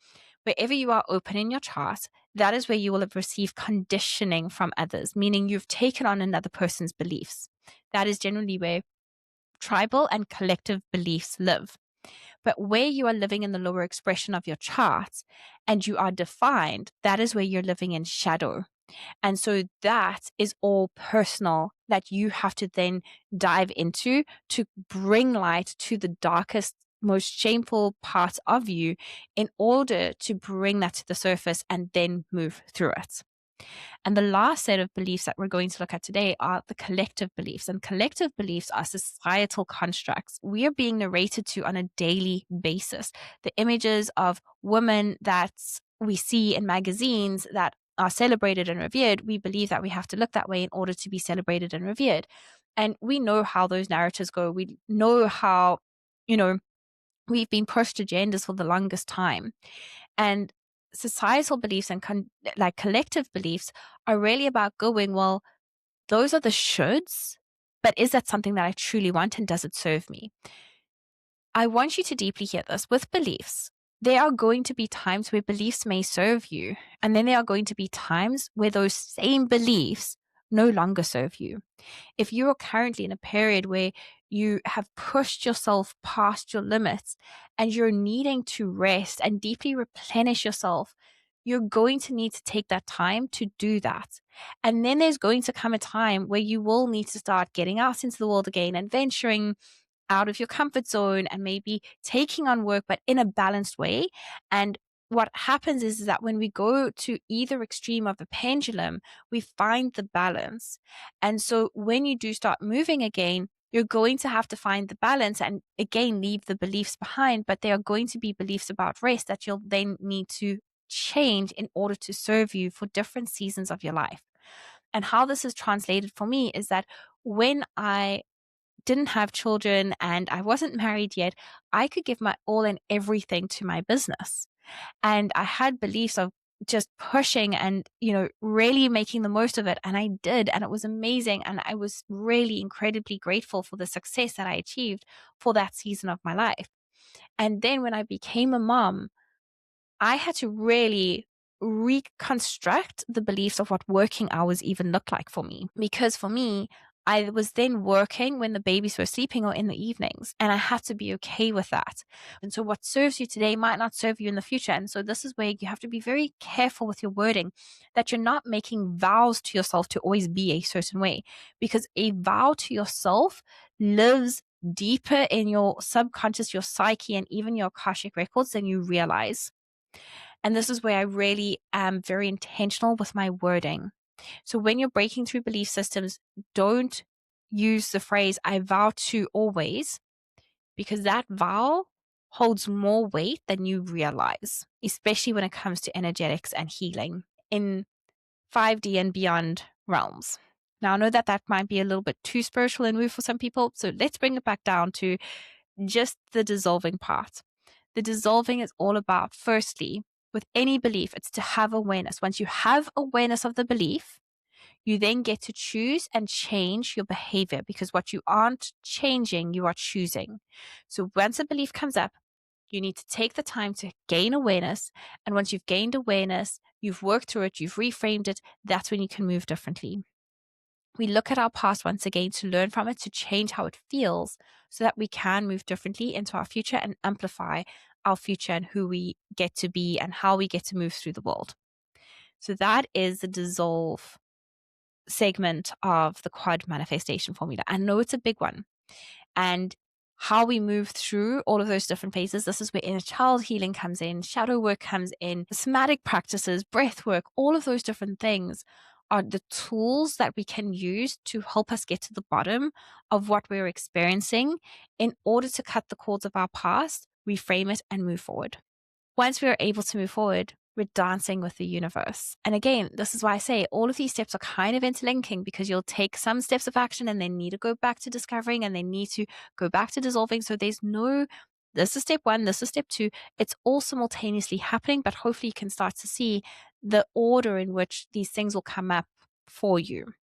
wherever you are open in your chart, that is where you will have received conditioning from others, meaning you've taken on another person's beliefs. That is generally where tribal and collective beliefs live. But where you are living in the lower expression of your chart and you are defined, that is where you're living in shadow. And so that is all personal that you have to then dive into to bring light to the darkest, most shameful parts of you in order to bring that to the surface and then move through it. And the last set of beliefs that we're going to look at today are the collective beliefs. And collective beliefs are societal constructs we are being narrated to on a daily basis. The images of women that we see in magazines that are celebrated and revered, we believe that we have to look that way in order to be celebrated and revered. And we know how those narratives go. We know how, we've been pushed agendas for the longest time. And societal beliefs and like collective beliefs are really about going, well, those are the shoulds, but is that something that I truly want and does it serve me? I want you to deeply hear this. With beliefs, there are going to be times where beliefs may serve you, and then there are going to be times where those same beliefs no longer serve you. If you are currently in a period where you have pushed yourself past your limits and you're needing to rest and deeply replenish yourself, you're going to need to take that time to do that. And then there's going to come a time where you will need to start getting out into the world again and venturing out of your comfort zone and maybe taking on work, but in a balanced way. And what happens is that when we go to either extreme of the pendulum, we find the balance. And so when you do start moving again, you're going to have to find the balance and again leave the beliefs behind, but there are going to be beliefs about rest that you'll then need to change in order to serve you for different seasons of your life. And how this is translated for me is that when I didn't have children and I wasn't married yet, I could give my all and everything to my business. And I had beliefs of just pushing and, really making the most of it. And I did. And it was amazing. And I was really incredibly grateful for the success that I achieved for that season of my life. And then when I became a mom, I had to really reconstruct the beliefs of what working hours even looked like for me. Because for me, I was then working when the babies were sleeping or in the evenings, and I had to be okay with that. And so what serves you today might not serve you in the future. And so this is where you have to be very careful with your wording, that you're not making vows to yourself to always be a certain way, because a vow to yourself lives deeper in your subconscious, your psyche, and even your Akashic records than you realize. And this is where I really am very intentional with my wording. So when you're breaking through belief systems, don't use the phrase, I vow to always, because that vow holds more weight than you realize, especially when it comes to energetics and healing in 5D and beyond realms. Now, I know that that might be a little bit too spiritual and woo for some people, so let's bring it back down to just the dissolving part. The dissolving is all about, firstly, with any belief, it's to have awareness. Once you have awareness of the belief, you then get to choose and change your behavior, because what you aren't changing, you are choosing. So once a belief comes up, you need to take the time to gain awareness. And once you've gained awareness, you've worked through it, you've reframed it, that's when you can move differently. We look at our past once again to learn from it, to change how it feels, so that we can move differently into our future and amplify our future and who we get to be and how we get to move through the world. So that is the dissolve segment of the QuaD manifestation formula. I know it's a big one. And how we move through all of those different phases, this is where inner child healing comes in, shadow work comes in, somatic practices, breath work, all of those different things are the tools that we can use to help us get to the bottom of what we're experiencing in order to cut the cords of our past, reframe it, and move forward. Once we are able to move forward, we're dancing with the universe. And again, this is why I say all of these steps are kind of interlinking, because you'll take some steps of action and then need to go back to discovering and then need to go back to dissolving. So there's no, this is step one, this is step two. It's all simultaneously happening, but hopefully you can start to see the order in which these things will come up for you.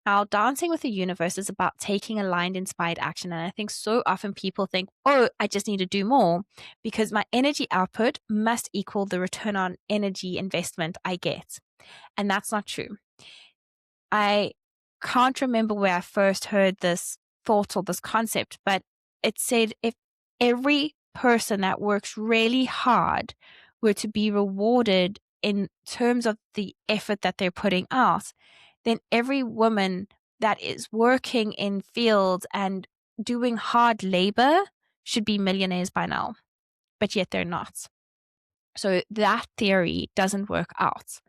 Now, dancing with the universe is about taking aligned, inspired action. And I think so often people think, oh, I just need to do more because my energy output must equal the return on energy investment I get. And that's not true. I can't remember where I first heard this thought or this concept, but it said if every person that works really hard were to be rewarded in terms of the effort that they're putting out, then every woman that is working in fields and doing hard labor should be millionaires by now, but yet they're not. So that theory doesn't work out.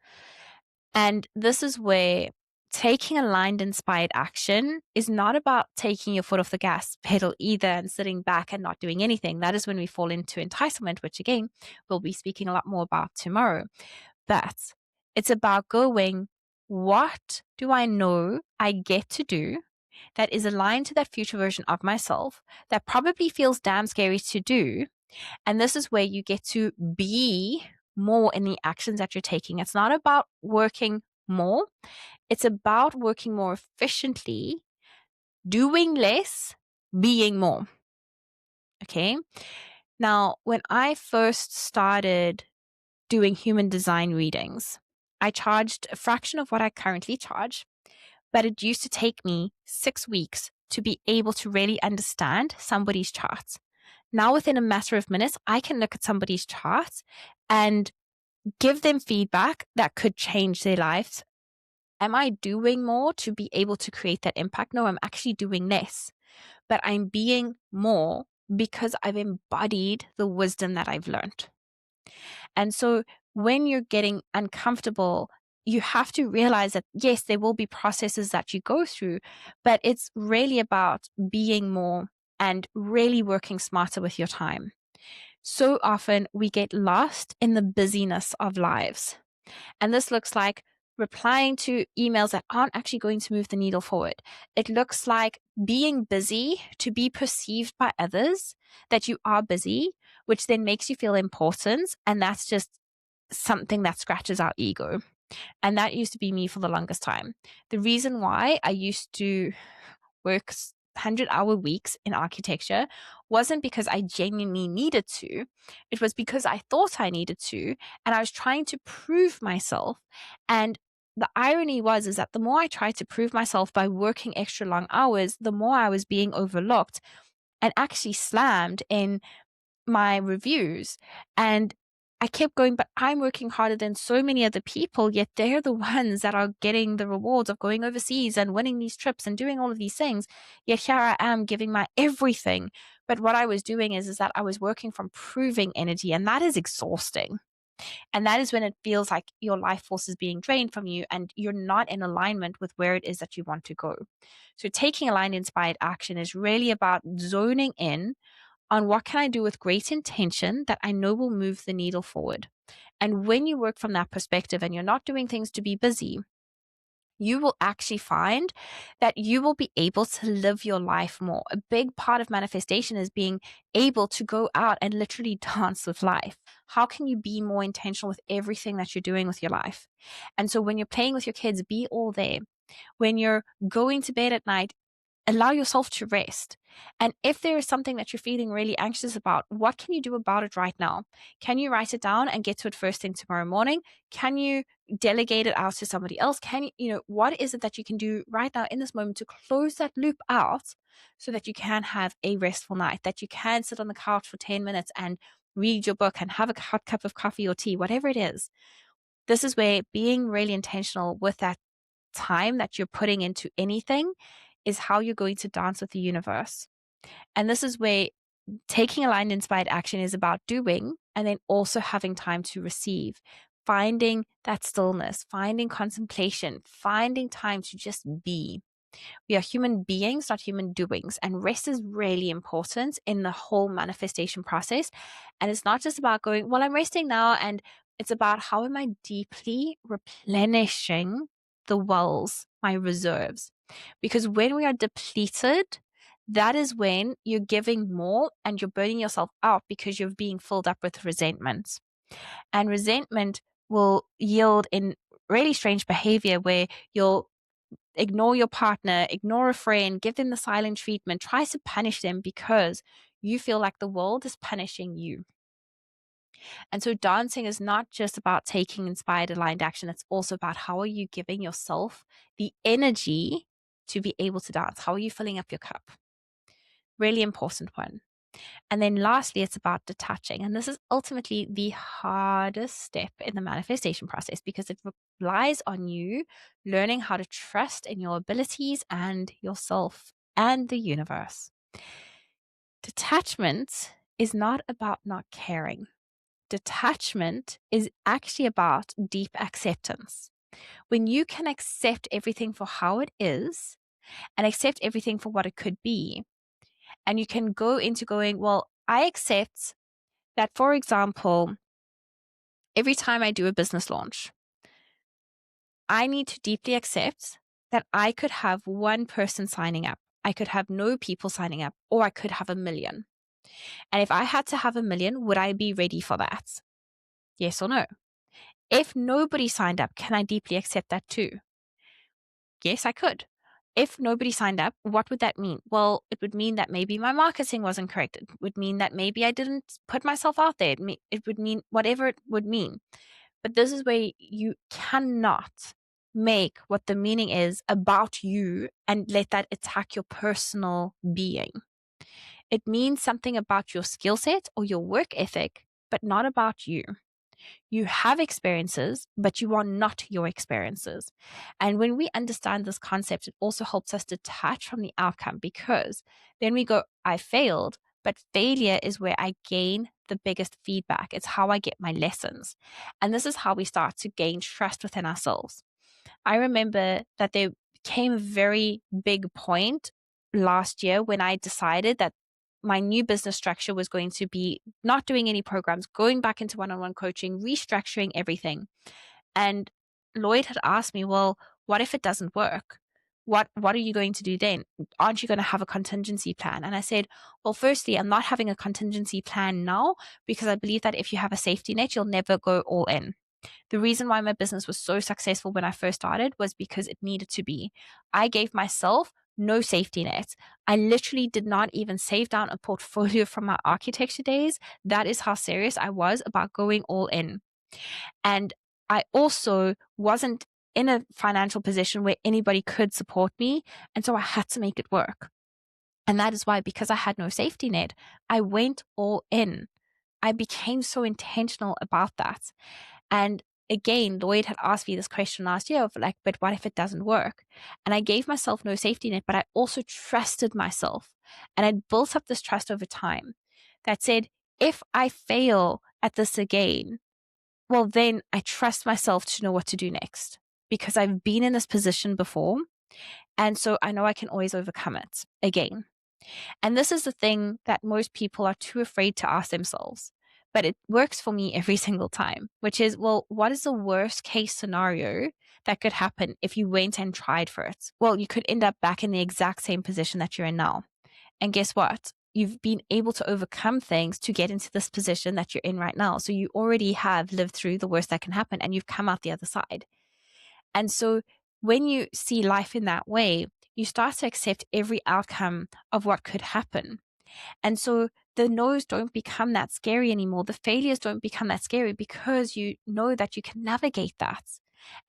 And this is where taking aligned, inspired action is not about taking your foot off the gas pedal either and sitting back and not doing anything. That is when we fall into entitlement, which again, we'll be speaking a lot more about tomorrow. But it's about going, what do I know I get to do that is aligned to that future version of myself that probably feels damn scary to do? And this is where you get to be more in the actions that you're taking. It's not about working more. It's about working more efficiently, doing less, being more. Okay. Now, when I first started doing human design readings, I charged a fraction of what I currently charge, but it used to take me 6 weeks to be able to really understand somebody's charts. Now, within a matter of minutes, I can look at somebody's charts and give them feedback that could change their lives. Am I doing more to be able to create that impact? No, I'm actually doing less, but I'm being more because I've embodied the wisdom that I've learned. And so when you're getting uncomfortable, you have to realize that, yes, there will be processes that you go through, but it's really about being more and really working smarter with your time. So often we get lost in the busyness of lives. And this looks like replying to emails that aren't actually going to move the needle forward. It looks like being busy to be perceived by others that you are busy, which then makes you feel important. And that's just something that scratches our ego. And that used to be me for the longest time. The reason why I used to work 100-hour weeks in architecture wasn't because I genuinely needed to. It was because I thought I needed to, and I was trying to prove myself. And the irony is that the more I tried to prove myself by working extra long hours, the more I was being overlooked and actually slammed in my reviews. And I kept going, but I'm working harder than so many other people, yet they're the ones that are getting the rewards of going overseas and winning these trips and doing all of these things. Yet here I am giving my everything. But what I was doing is that I was working from proving energy, and that is exhausting. And that is when it feels like your life force is being drained from you and you're not in alignment with where it is that you want to go. So taking aligned inspired action is really about zoning in on what can I do with great intention that I know will move the needle forward. And when you work from that perspective and you're not doing things to be busy, you will actually find that you will be able to live your life more. A big part of manifestation is being able to go out and literally dance with life. How can you be more intentional with everything that you're doing with your life? And so when you're playing with your kids, be all there. When you're going to bed at night, allow yourself to rest. And if there is something that you're feeling really anxious about, what can you do about it right now? Can you write it down and get to it first thing tomorrow morning? Can you delegate it out to somebody else? Can you, what is it that you can do right now in this moment to close that loop out so that you can have a restful night, that you can sit on the couch for 10 minutes and read your book and have a hot cup of coffee or tea, whatever it is. This is where being really intentional with that time that you're putting into anything is how you're going to dance with the universe. And this is where taking aligned inspired action is about doing and then also having time to receive, finding that stillness, finding contemplation, finding time to just be. We are human beings, not human doings. And rest is really important in the whole manifestation process. And it's not just about going, well, I'm resting now. And it's about how am I deeply replenishing the wells, my reserves. Because when we are depleted, that is when you're giving more and you're burning yourself out because you're being filled up with resentment. And resentment will yield in really strange behavior where you'll ignore your partner, ignore a friend, give them the silent treatment, try to punish them because you feel like the world is punishing you. And so dancing is not just about taking inspired aligned action. It's also about how are you giving yourself the energy to be able to dance? How are you filling up your cup? Really important one. And then lastly, it's about detaching. And this is ultimately the hardest step in the manifestation process because it relies on you learning how to trust in your abilities and yourself and the universe. Detachment is not about not caring. Detachment is actually about deep acceptance. When you can accept everything for how it is and accept everything for what it could be, and you can go into going, well, I accept that, for example, every time I do a business launch, I need to deeply accept that I could have one person signing up. I could have no people signing up, or I could have 1,000,000. And if I had to have 1,000,000, would I be ready for that? Yes or no? If nobody signed up, can I deeply accept that too? Yes, I could. If nobody signed up, what would that mean? Well, it would mean that maybe my marketing wasn't correct. It would mean that maybe I didn't put myself out there. It would mean whatever it would mean. But this is where you cannot make what the meaning is about you and let that attack your personal being. It means something about your skill set or your work ethic, but not about you. You have experiences, but you are not your experiences. And when we understand this concept, it also helps us detach from the outcome because then we go, I failed, but failure is where I gain the biggest feedback. It's how I get my lessons. And this is how we start to gain trust within ourselves. I remember that there came a very big point last year when I decided that my new business structure was going to be not doing any programs, going back into one-on-one coaching, restructuring everything. And Lloyd had asked me, well, what if it doesn't work? What are you going to do then? Aren't you going to have a contingency plan? And I said, well, firstly, I'm not having a contingency plan now because I believe that if you have a safety net, you'll never go all in. The reason why my business was so successful when I first started was because it needed to be. I gave myself no safety net. I literally did not even save down a portfolio from my architecture days. That is how serious I was about going all in. And I also wasn't in a financial position where anybody could support me. And so I had to make it work. And that is why, because I had no safety net, I went all in. I became so intentional about that. And again, Lloyd had asked me this question last year of like, but what if it doesn't work? And I gave myself no safety net, but I also trusted myself. And I built up this trust over time that said, if I fail at this again, well, then I trust myself to know what to do next because I've been in this position before. And so I know I can always overcome it again. And this is the thing that most people are too afraid to ask themselves. But it works for me every single time, which is, well, what is the worst case scenario that could happen if you went and tried for it? Well, you could end up back in the exact same position that you're in now. And guess what? You've been able to overcome things to get into this position that you're in right now. So you already have lived through the worst that can happen and you've come out the other side. And so when you see life in that way, you start to accept every outcome of what could happen. And so the no's don't become that scary anymore. The failures don't become that scary because you know that you can navigate that.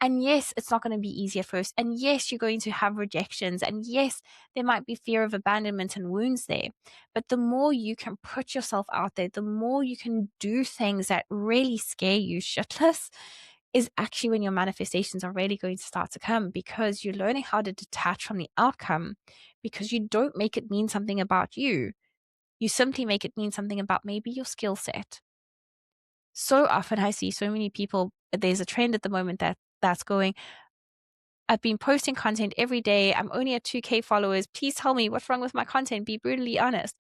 And yes, it's not going to be easy at first. And yes, you're going to have rejections. And yes, there might be fear of abandonment and wounds there. But the more you can put yourself out there, the more you can do things that really scare you shitless, is actually when your manifestations are really going to start to come, because you're learning how to detach from the outcome, because you don't make it mean something about you. You simply make it mean something about maybe your skill set. So often I see so many people, there's a trend at the moment that's going, I've been posting content every day. I'm only at 2K followers. Please tell me what's wrong with my content. Be brutally honest.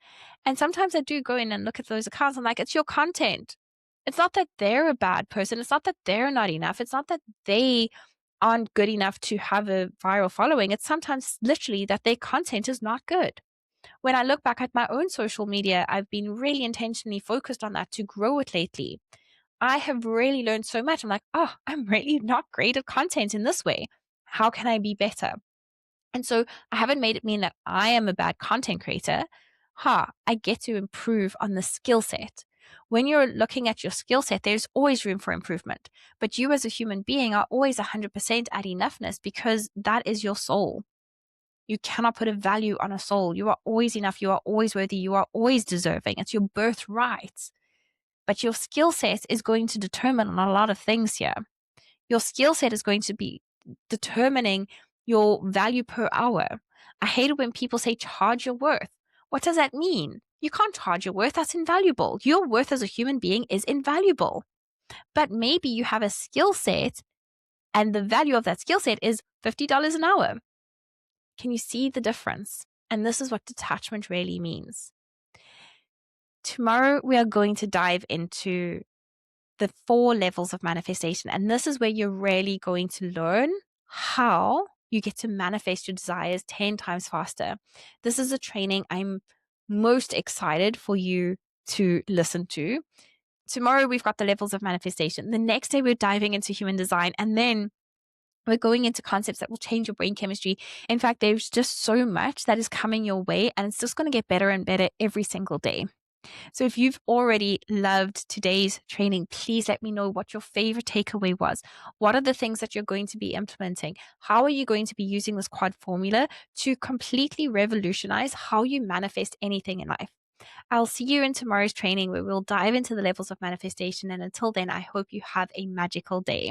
And sometimes I do go in and look at those accounts. I'm like, it's your content. It's not that they're a bad person. It's not that they're not enough. It's not that they aren't good enough to have a viral following. It's sometimes literally that their content is not good. When I look back at my own social media, I've been really intentionally focused on that to grow it lately. I have really learned so much. I'm like, oh, I'm really not great at content in this way. How can I be better? And so I haven't made it mean that I am a bad content creator. I get to improve on the skill set. When you're looking at your skill set, there's always room for improvement. But you as a human being are always 100% at enoughness because that is your soul. You cannot put a value on a soul. You are always enough. You are always worthy. You are always deserving. It's your birthright. But your skill set is going to determine on a lot of things here. Your skill set is going to be determining your value per hour. I hate it when people say charge your worth. What does that mean? You can't charge your worth. That's invaluable. Your worth as a human being is invaluable. But maybe you have a skill set and the value of that skill set is $50 an hour. Can you see the difference? And this is what detachment really means. Tomorrow, we are going to dive into the 4 levels of manifestation. And this is where you're really going to learn how you get to manifest your desires 10 times faster. This is a training I'm most excited for you to listen to. Tomorrow, we've got the levels of manifestation. The next day, we're diving into human design. And then we're going into concepts that will change your brain chemistry. In fact, there's just so much that is coming your way, and it's just going to get better and better every single day. So if you've already loved today's training, please let me know what your favorite takeaway was. What are the things that you're going to be implementing? How are you going to be using this QuaD formula to completely revolutionize how you manifest anything in life? I'll see you in tomorrow's training where we'll dive into the levels of manifestation. And until then, I hope you have a magical day.